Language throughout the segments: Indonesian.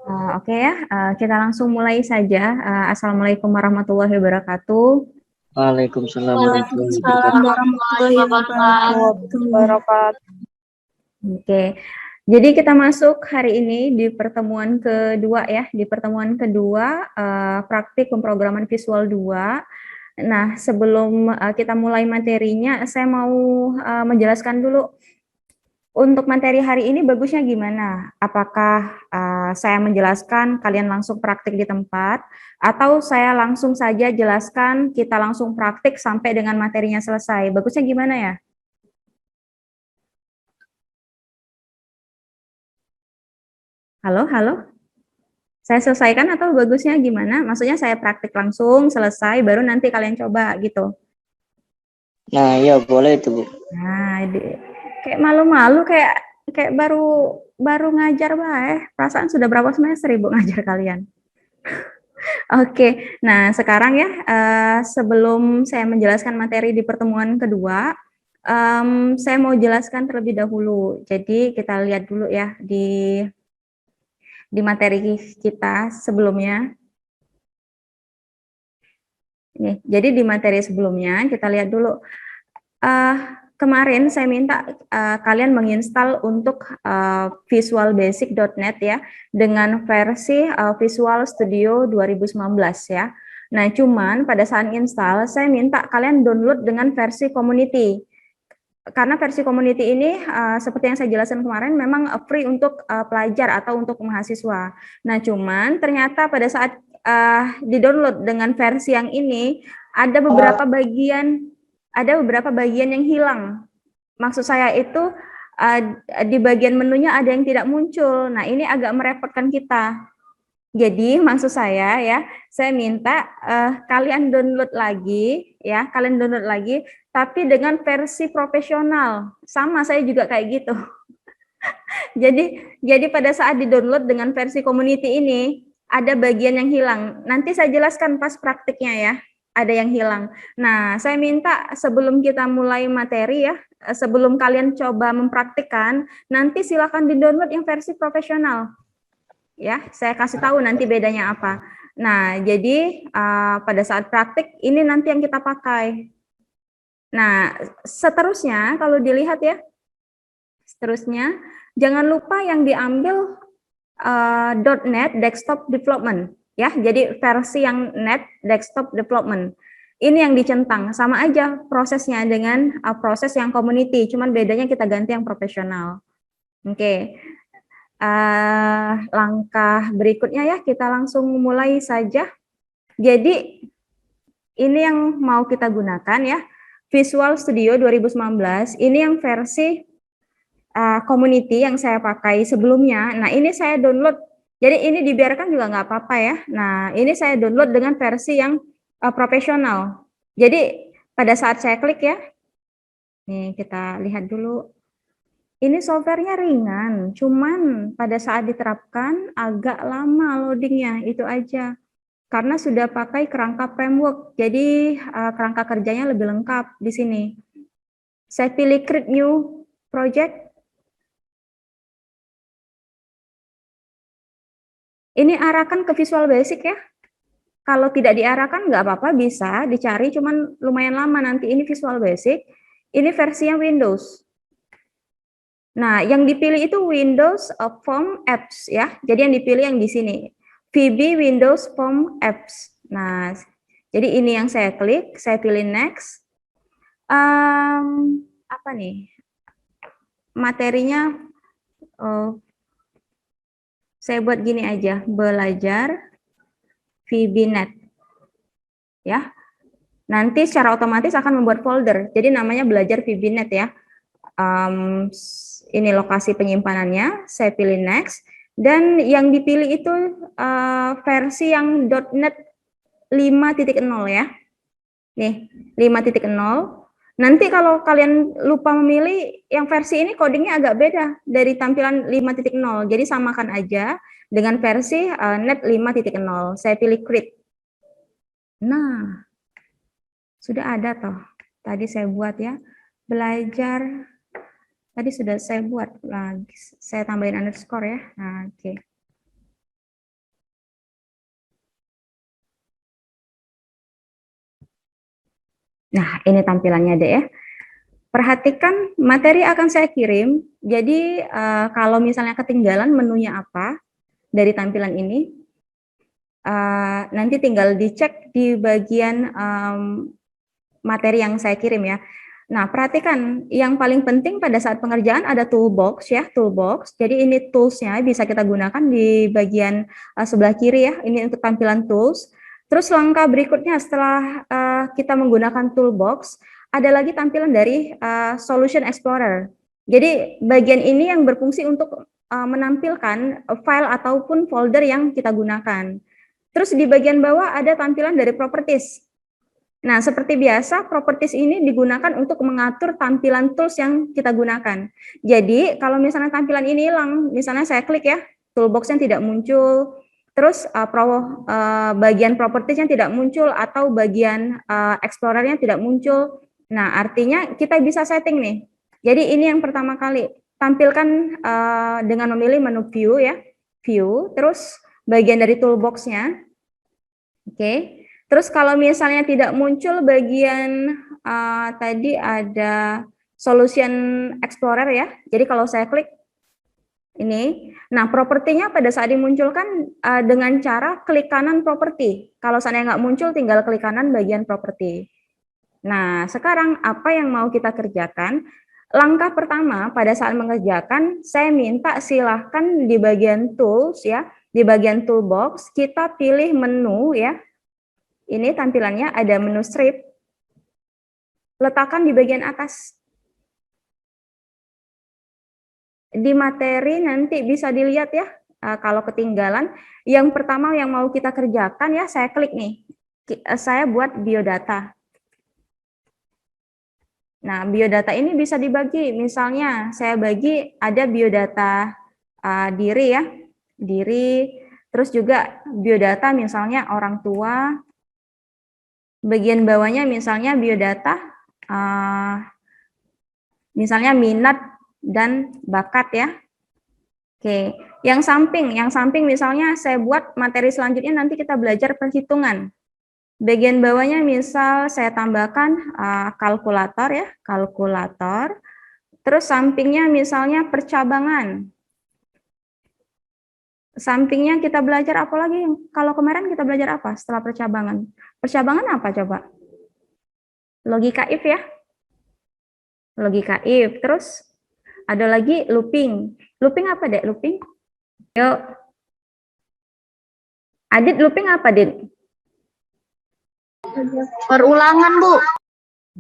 Oke ya, kita langsung mulai saja. Assalamualaikum warahmatullahi wabarakatuh. Waalaikumsalam warahmatullahi Waalaikumsalam wabarakatuh. warahmatullahi wabarakatuh. Oke, jadi kita masuk hari ini di pertemuan kedua ya, di pertemuan kedua praktik pemrograman visual 2. Nah, sebelum kita mulai materinya, saya mau menjelaskan dulu untuk materi hari ini bagusnya gimana? Apakah saya menjelaskan, kalian langsung praktik di tempat, atau saya langsung saja jelaskan, kita langsung praktik sampai dengan materinya selesai? Bagusnya gimana ya? Halo, halo? Saya selesaikan atau bagusnya gimana? Maksudnya saya praktik langsung, selesai, baru nanti kalian coba gitu. Nah, iya boleh itu, Bu. Nah, kayak malu-malu, kayak baru ngajar perasaan sudah berapa semester Ibu ngajar kalian. Oke, nah sekarang ya sebelum saya menjelaskan materi di pertemuan kedua, saya mau jelaskan terlebih dahulu. Jadi kita lihat dulu ya di materi kita sebelumnya. Nih, jadi di materi sebelumnya kita lihat dulu. Kemarin saya minta kalian menginstal untuk visualbasic.net ya dengan versi Visual Studio 2019 ya. Nah, cuman pada saat install saya minta kalian download dengan versi community. Karena versi community ini seperti yang saya jelaskan kemarin memang free untuk pelajar atau untuk mahasiswa. Nah, cuman ternyata pada saat di-download dengan versi yang ini ada beberapa bagian yang hilang. Maksud saya itu di bagian menunya ada yang tidak muncul. Nah, ini agak merepotkan kita. Jadi maksud saya ya, saya minta kalian download lagi ya, tapi dengan versi profesional. Sama saya juga kayak gitu. Jadi pada saat di-download dengan versi community ini ada bagian yang hilang. Nanti saya jelaskan pas praktiknya ya. Ada yang hilang. Nah, saya minta sebelum kita mulai materi ya, sebelum kalian coba mempraktikkan, nanti silakan di-download yang versi profesional. Ya, saya kasih tahu nanti bedanya apa. Nah, jadi pada saat praktik ini nanti yang kita pakai. Nah, seterusnya kalau dilihat ya, seterusnya jangan lupa yang diambil .NET Desktop Development ya. Jadi versi yang .NET Desktop Development. Ini yang dicentang, sama aja prosesnya dengan proses yang community, cuman bedanya kita ganti yang profesional. Oke. Langkah berikutnya ya, kita langsung mulai saja. Jadi ini yang mau kita gunakan ya, Visual Studio 2019, ini yang versi community yang saya pakai sebelumnya. Nah, ini saya download. Jadi ini dibiarkan juga nggak apa-apa ya. Nah, ini saya download dengan versi yang profesional. Jadi pada saat saya klik ya, nih kita lihat dulu. Ini softwarenya ringan, cuman pada saat diterapkan agak lama loadingnya, itu aja. Karena sudah pakai kerangka framework, jadi kerangka kerjanya lebih lengkap di sini. Saya pilih create new project. Ini arahkan ke Visual Basic ya. Kalau tidak diarahkan nggak apa-apa, bisa dicari, cuman lumayan lama nanti. Ini Visual Basic, ini versinya Windows. Nah, yang dipilih itu Windows Form Apps ya. Jadi yang dipilih yang di sini. VB Windows Form Apps. Nah, jadi ini yang saya klik, saya pilih next. Apa nih? Materinya saya buat gini aja, belajar VBNet. Ya. Nanti secara otomatis akan membuat folder. Jadi namanya belajar VBNet ya. Ini lokasi penyimpanannya, saya pilih next, dan yang dipilih itu versi yang .NET 5.0 ya. Nih, 5.0. Nanti kalau kalian lupa memilih yang versi ini codingnya agak beda dari tampilan 5.0. Jadi samakan aja dengan versi .NET 5.0. Saya pilih create. Nah, sudah ada toh. Tadi saya buat ya. Belajar. Tadi sudah saya buat lagi. Saya tambahin underscore ya. Nah, oke. Nah, ini tampilannya deh ya. Perhatikan materi akan saya kirim. Jadi kalau misalnya ketinggalan menunya apa dari tampilan ini, nanti tinggal dicek di bagian materi yang saya kirim ya. Nah, perhatikan yang paling penting pada saat pengerjaan ada toolbox ya, toolbox. Jadi ini toolsnya bisa kita gunakan di bagian sebelah kiri ya. Ini untuk tampilan tools. Terus langkah berikutnya setelah kita menggunakan toolbox, ada lagi tampilan dari Solution Explorer. Jadi bagian ini yang berfungsi untuk menampilkan file ataupun folder yang kita gunakan. Terus di bagian bawah ada tampilan dari Properties. Nah, seperti biasa, properties ini digunakan untuk mengatur tampilan tools yang kita gunakan. Jadi, kalau misalnya tampilan ini hilang, misalnya saya klik ya, toolbox-nya tidak muncul, terus bagian properties-nya tidak muncul, atau bagian explorer-nya tidak muncul. Nah, artinya kita bisa setting nih. Jadi, ini yang pertama kali. Tampilkan dengan memilih menu view ya, view, terus bagian dari toolbox-nya. Oke. Terus kalau misalnya tidak muncul bagian tadi ada Solution Explorer ya. Jadi kalau saya klik ini, nah propertinya pada saat dimunculkan dengan cara klik kanan properti. Kalau seandainya nggak muncul, tinggal klik kanan bagian properti. Nah sekarang apa yang mau kita kerjakan? Langkah pertama pada saat mengerjakan, saya minta silahkan di bagian tools ya, di bagian toolbox kita pilih menu ya. Ini tampilannya ada menu strip, letakkan di bagian atas. Di materi nanti bisa dilihat ya, kalau ketinggalan. Yang pertama yang mau kita kerjakan ya, saya klik nih, saya buat biodata. Nah, biodata ini bisa dibagi, misalnya saya bagi ada biodata diri ya, diri, terus juga biodata misalnya orang tua. Bagian bawahnya misalnya biodata, misalnya minat dan bakat ya. Oke, yang samping misalnya saya buat materi selanjutnya nanti kita belajar perhitungan. Bagian bawahnya misal saya tambahkan kalkulator ya, kalkulator. Terus sampingnya misalnya percabangan. Sampingnya kita belajar apa lagi? Kalau kemarin kita belajar apa setelah percabangan? Percabangan apa coba? Logika if ya. Logika if. Terus ada lagi looping. Looping apa, Dek? Looping? Yuk. Adit, looping apa, Adit? Perulangan, Bu.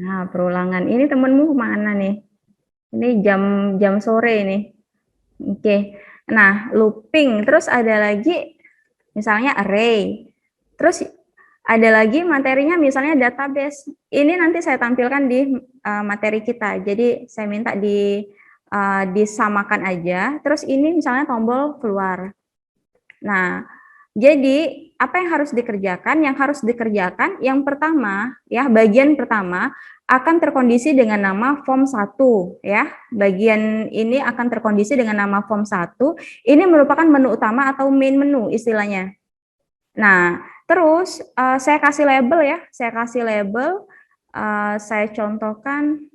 Nah, perulangan. Ini temenmu mana nih? Ini jam sore ini. Oke. Nah, looping. Terus ada lagi misalnya array. Terus ada lagi materinya misalnya database. Ini nanti saya tampilkan di materi kita. Jadi saya minta disamakan aja. Terus ini misalnya tombol keluar. Nah, jadi apa yang harus dikerjakan? Yang harus dikerjakan yang pertama ya, bagian pertama akan terkondisi dengan nama form 1 ya. Bagian ini akan terkondisi dengan nama form 1. Ini merupakan menu utama atau main menu istilahnya. Nah, terus saya kasih label ya. Saya kasih label, saya contohkan,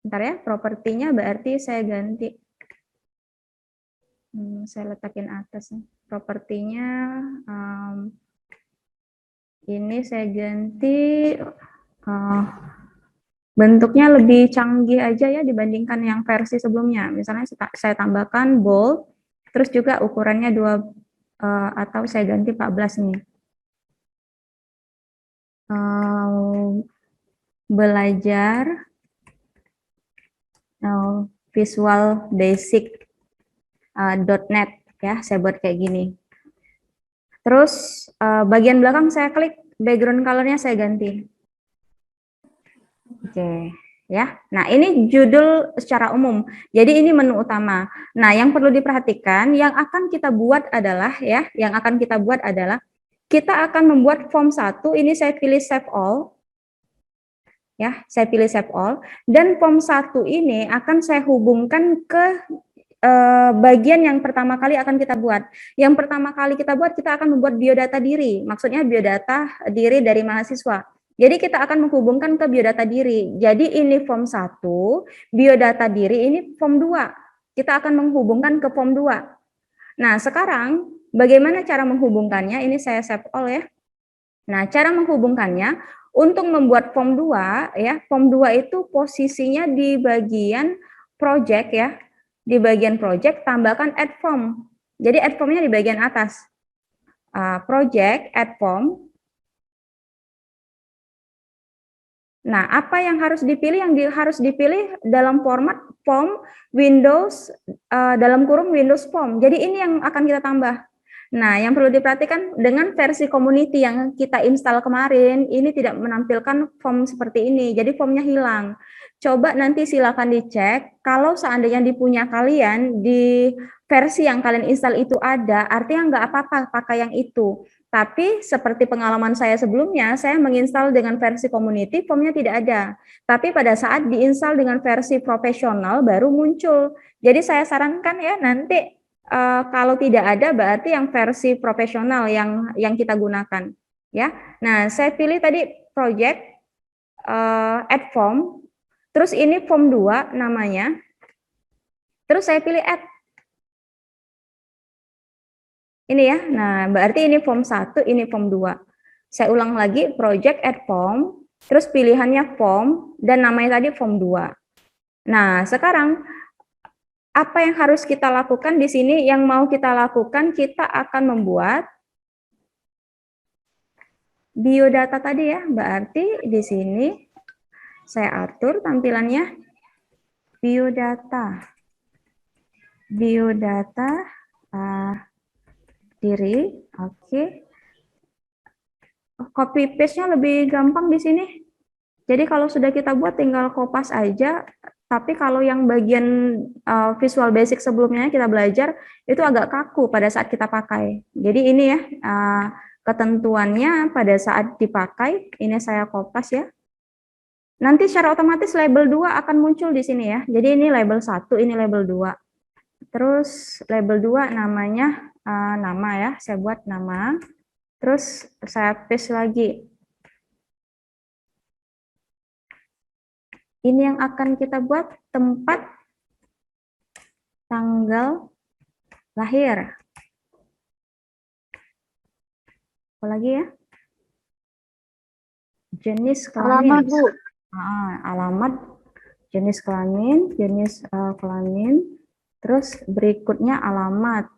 bentar ya, propertinya berarti saya ganti. Saya letakin atas nih. Propertinya ini saya ganti bentuknya lebih canggih aja ya dibandingkan yang versi sebelumnya. Misalnya saya tambahkan bold, terus juga ukurannya 2 atau saya ganti 14 nih. Belajar Visual Basic .NET ya, saya buat kayak gini. Terus bagian belakang saya klik, background colornya saya ganti. Oke, ya. Nah, ini judul secara umum. Jadi ini menu utama. Nah, yang perlu diperhatikan, yang akan kita buat adalah ya, kita akan membuat form 1, ini saya pilih save all. Ya, saya pilih save all, dan form 1 ini akan saya hubungkan ke bagian yang pertama kali akan kita buat. Yang pertama kali kita buat, kita akan membuat biodata diri. Maksudnya biodata diri dari mahasiswa. Jadi kita akan menghubungkan ke biodata diri. Jadi ini form 1, biodata diri ini form 2. Kita akan menghubungkan ke form 2. Nah, sekarang bagaimana cara menghubungkannya? Ini saya save all ya. Nah, cara menghubungkannya untuk membuat form 2 ya, form 2 itu posisinya di bagian project ya. Di bagian project tambahkan add form. Jadi add formnya di bagian atas. Project add form. Nah, apa yang harus dipilih? Yang harus dipilih dalam format form Windows dalam kurung Windows Form. Jadi ini yang akan kita tambah. Nah, yang perlu diperhatikan dengan versi community yang kita install kemarin, ini tidak menampilkan form seperti ini. Jadi formnya hilang. Coba nanti silakan dicek. Kalau seandainya di punya kalian di versi yang kalian install itu ada, artinya nggak apa-apa pakai yang itu. Tapi seperti pengalaman saya sebelumnya, saya menginstal dengan versi community, formnya tidak ada. Tapi pada saat diinstal dengan versi profesional baru muncul. Jadi saya sarankan ya nanti kalau tidak ada berarti yang versi profesional yang kita gunakan. Ya, nah saya pilih tadi project add form, terus ini form 2 namanya. Terus saya pilih add. Ini ya, nah berarti ini form 1, ini form 2. Saya ulang lagi, project add form, terus pilihannya form, dan namanya tadi form 2. Nah, sekarang apa yang harus kita lakukan di sini? Yang mau kita lakukan, kita akan membuat biodata tadi ya, berarti di sini saya atur tampilannya, biodata, diri, oke. Copy paste-nya lebih gampang di sini. Jadi kalau sudah kita buat tinggal kopas aja, tapi kalau yang bagian Visual Basic sebelumnya kita belajar, itu agak kaku pada saat kita pakai. Jadi ini ya, ketentuannya pada saat dipakai, ini saya kopas ya. Nanti secara otomatis label 2 akan muncul di sini ya. Jadi ini label 1, ini label 2. Terus label 2 namanya nama ya, saya buat nama. Terus saya paste lagi. Ini yang akan kita buat tempat tanggal lahir. Apalagi ya? Jenis kelamin. Alamat, Bu. Alamat, jenis kelamin, kelamin. Terus berikutnya alamat.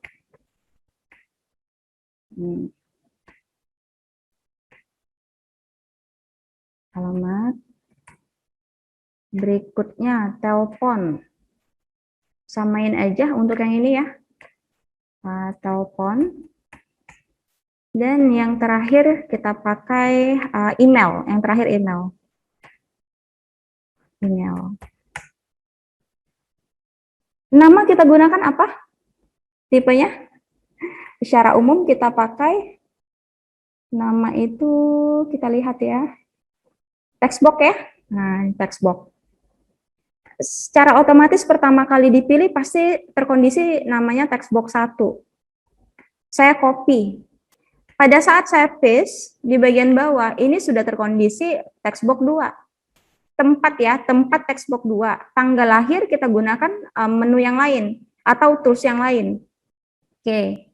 Alamat. Berikutnya telepon. Samain aja untuk yang ini ya. Telepon. Dan yang terakhir kita pakai email. Yang terakhir email. Nama kita gunakan apa? Tipenya? Secara umum kita pakai nama itu, kita lihat ya. Text box ya. Nah, text box. Secara otomatis pertama kali dipilih pasti terkondisi namanya text box 1. Saya copy. Pada saat saya paste di bagian bawah, ini sudah terkondisi text box 2. Tempat ya, tempat text box 2. Tanggal lahir kita gunakan menu yang lain atau tools yang lain. Oke.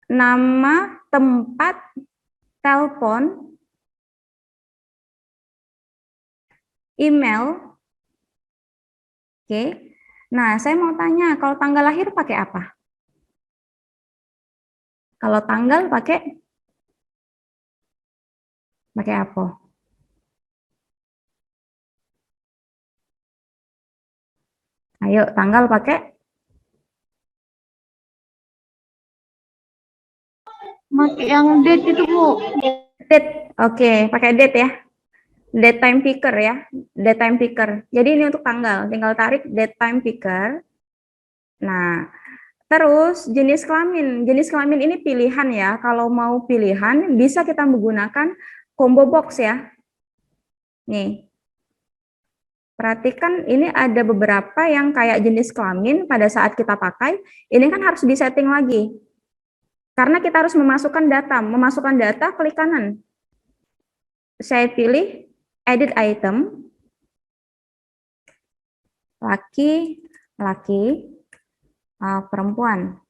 Nama, tempat, telepon, email. Oke. Nah, saya mau tanya, kalau tanggal lahir pakai apa? Kalau tanggal pakai apa? Ayo, tanggal pakai? Pakai yang date itu, Bu. Date. Oke, pakai date ya. Date time picker ya. Date time picker. Jadi ini untuk tanggal, tinggal tarik date time picker. Nah, terus jenis kelamin. Jenis kelamin ini pilihan ya. Kalau mau pilihan bisa kita menggunakan combo box ya. Nih. Perhatikan ini ada beberapa yang kayak jenis kelamin pada saat kita pakai, ini kan harus disetting lagi. Karena kita harus memasukkan data klik kanan. saya pilih edit item, laki, perempuan.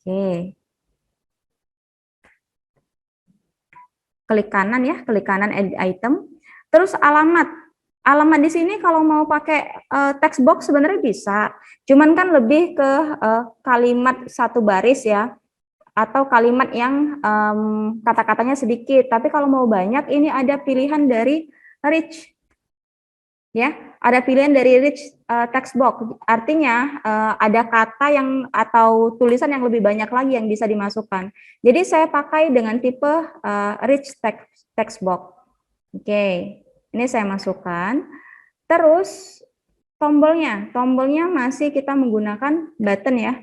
Oke. Klik kanan ya, klik kanan edit item. Terus alamat. Alamat di sini kalau mau pakai text box sebenarnya bisa. Cuman kan lebih ke kalimat satu baris ya. Atau kalimat yang kata-katanya sedikit. Tapi kalau mau banyak, ini ada pilihan dari rich. Ya, ada pilihan dari rich text box. Artinya ada kata yang atau tulisan yang lebih banyak lagi yang bisa dimasukkan. Jadi saya pakai dengan tipe rich text box. Oke, ini saya masukkan. Terus tombolnya masih kita menggunakan button ya.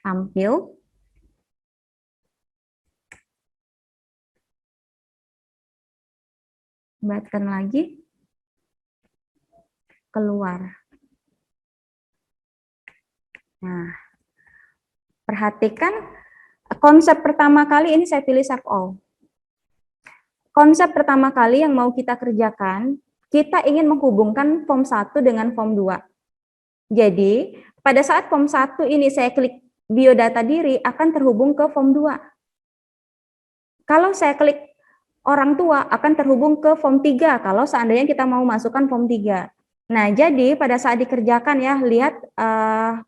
Tampil. Button lagi. Keluar. Nah, perhatikan konsep pertama kali ini saya pilih save all. Konsep pertama kali yang mau kita kerjakan, kita ingin menghubungkan form 1 dengan form 2. Jadi, pada saat form 1 ini saya klik biodata diri akan terhubung ke form 2. Kalau saya klik orang tua akan terhubung ke form 3 kalau seandainya kita mau masukkan form 3. Nah, jadi pada saat dikerjakan ya, lihat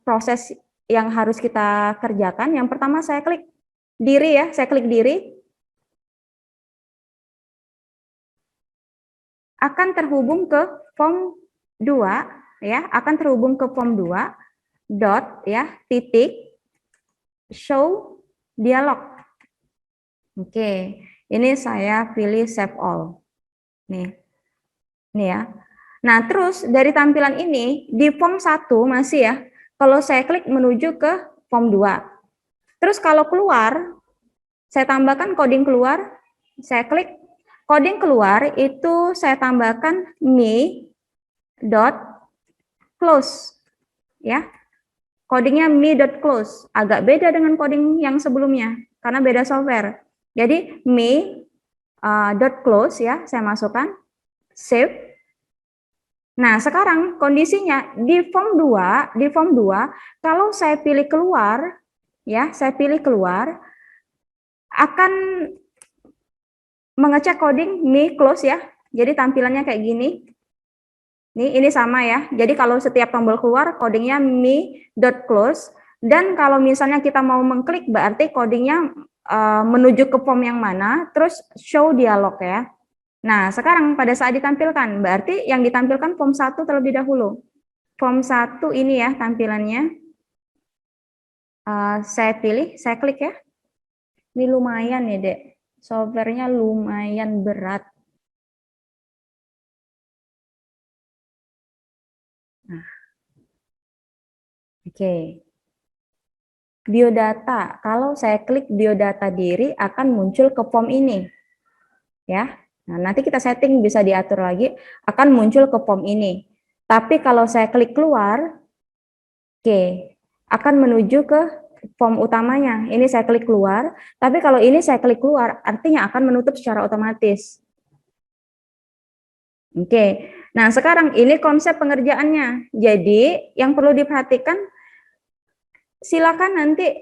proses yang harus kita kerjakan. Yang pertama saya klik diri ya, saya klik diri. Akan terhubung ke form 2 ya, akan terhubung ke form 2 dot ya, titik show dialog. Oke, ini saya pilih save all. Nih ya. Nah, terus dari tampilan ini di form 1 masih ya. Kalau saya klik menuju ke form 2. Terus kalau keluar, saya tambahkan coding keluar. Saya klik coding keluar itu saya tambahkan me dot close ya. Codingnya me dot close, agak beda dengan coding yang sebelumnya karena beda software. Jadi me dot close ya, saya masukkan save. Nah, sekarang kondisinya di form 2, kalau saya pilih keluar ya, saya pilih keluar akan mengecek coding me close ya. Jadi tampilannya kayak gini. Nih, ini sama ya. Jadi kalau setiap tombol keluar codingnya me dot close, dan kalau misalnya kita mau mengklik berarti codingnya menuju ke form yang mana, terus show dialog ya. Nah, sekarang pada saat ditampilkan, berarti yang ditampilkan form 1 terlebih dahulu. Form 1 ini ya tampilannya. Saya pilih, saya klik ya. Ini lumayan ya, Dek. Softwarenya lumayan berat. Nah. Oke. Biodata, kalau saya klik biodata diri akan muncul ke form ini. Ya. Nah, nanti kita setting bisa diatur lagi, akan muncul ke form ini. Tapi kalau saya klik keluar, oke, akan menuju ke form utamanya. Ini saya klik keluar, tapi kalau ini saya klik keluar, artinya akan menutup secara otomatis. Oke, nah sekarang ini konsep pengerjaannya. Jadi, yang perlu diperhatikan, silakan nanti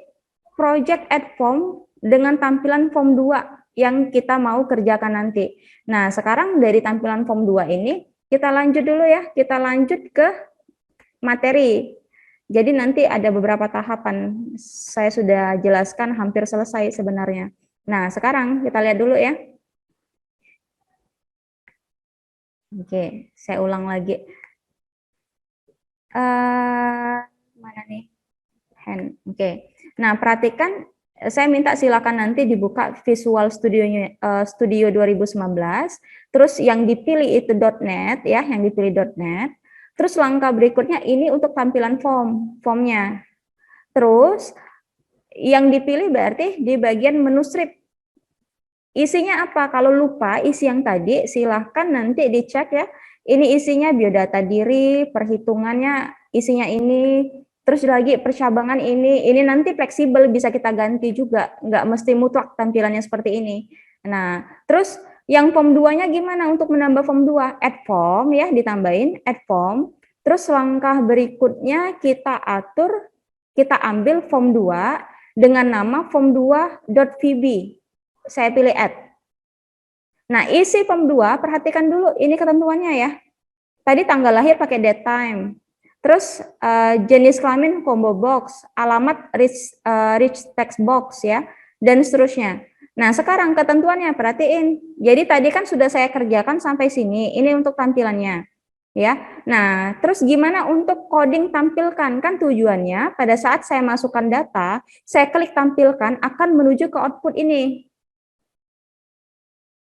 project add form dengan tampilan form 2 yang kita mau kerjakan nanti. Nah, sekarang dari tampilan form 2 ini, kita lanjut dulu ya, kita lanjut ke materi. Jadi nanti ada beberapa tahapan, saya sudah jelaskan hampir selesai sebenarnya. Nah, sekarang kita lihat dulu ya. Oke, saya ulang lagi. Mana nih? Hand. Oke. Nah, perhatikan, saya minta silakan nanti dibuka Visual Studio 2019. Terus yang dipilih itu .NET ya, yang dipilih .NET. Terus langkah berikutnya ini untuk tampilan formnya. Terus yang dipilih berarti di bagian menu strip. Isinya apa? Kalau lupa isi yang tadi, silahkan nanti dicek ya. Ini isinya biodata diri, perhitungannya isinya ini, Terus lagi percabangan ini nanti fleksibel, bisa kita ganti juga, nggak mesti mutlak tampilannya seperti ini. Nah, terus yang form 2-nya gimana untuk menambah form 2? Add form ya, ditambahin add form. Terus langkah berikutnya kita atur, kita ambil form 2 dengan nama form2.vb. Saya pilih add. Nah, isi form 2, perhatikan dulu ini ketentuannya ya. Tadi tanggal lahir pakai date time. Terus jenis kelamin combo box, alamat rich text box ya, dan seterusnya. Nah, sekarang ketentuannya perhatiin. Jadi tadi kan sudah saya kerjakan sampai sini. Ini untuk tampilannya. Ya. Nah, terus gimana untuk coding tampilkan? Kan tujuannya pada saat saya masukkan data, saya klik tampilkan akan menuju ke output ini.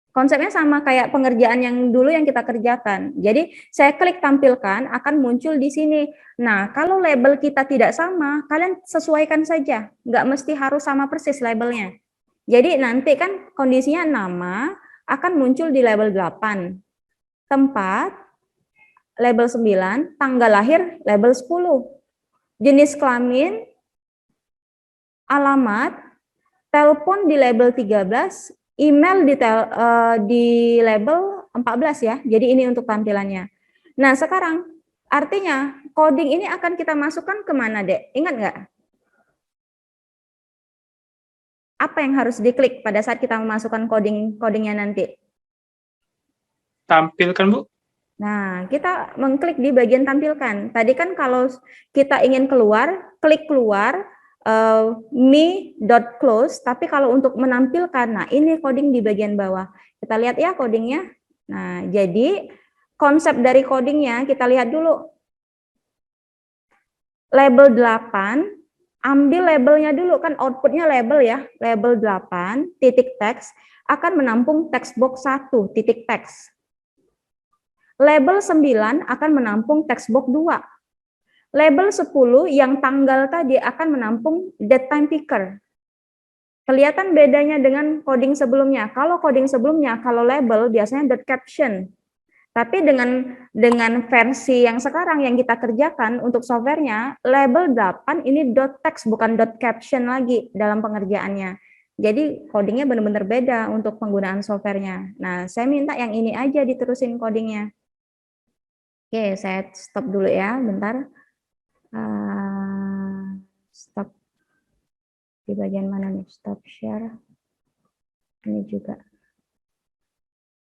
Konsepnya sama kayak pengerjaan yang dulu yang kita kerjakan. Jadi saya klik tampilkan akan muncul di sini. Nah, kalau label kita tidak sama, kalian sesuaikan saja. Nggak mesti harus sama persis labelnya. Jadi nanti kan kondisinya nama akan muncul di label 8. Tempat, label 9. Tanggal lahir, label 10. Jenis kelamin, alamat, telepon di label 13, email di label 14 ya. Jadi ini untuk tampilannya. Nah, sekarang artinya coding ini akan kita masukkan kemana, Dek? Ingat nggak? Apa yang harus diklik pada saat kita memasukkan codingnya nanti? Tampilkan, Bu. Nah, kita mengklik di bagian tampilkan. Tadi kan kalau kita ingin keluar, klik keluar, me.close, tapi kalau untuk menampilkan, nah ini coding di bagian bawah. Kita lihat ya codingnya. Nah, jadi konsep dari codingnya kita lihat dulu. Label 8, ambil labelnya dulu, kan outputnya label ya, label 8, titik teks, akan menampung text box 1, titik teks. Label 9 akan menampung text box 2. Label 10 yang tanggal tadi akan menampung date time picker. Kelihatan bedanya dengan coding sebelumnya. Kalau coding sebelumnya, kalau label biasanya dot caption. Tapi dengan versi yang sekarang yang kita kerjakan untuk softwarenya, label 8 ini dot text bukan dot caption lagi dalam pengerjaannya. Jadi codingnya benar-benar beda untuk penggunaan softwarenya. Nah, saya minta yang ini aja diterusin codingnya. Oke, saya stop dulu ya, bentar. Stop di bagian mana nih? Stop share. Ini juga.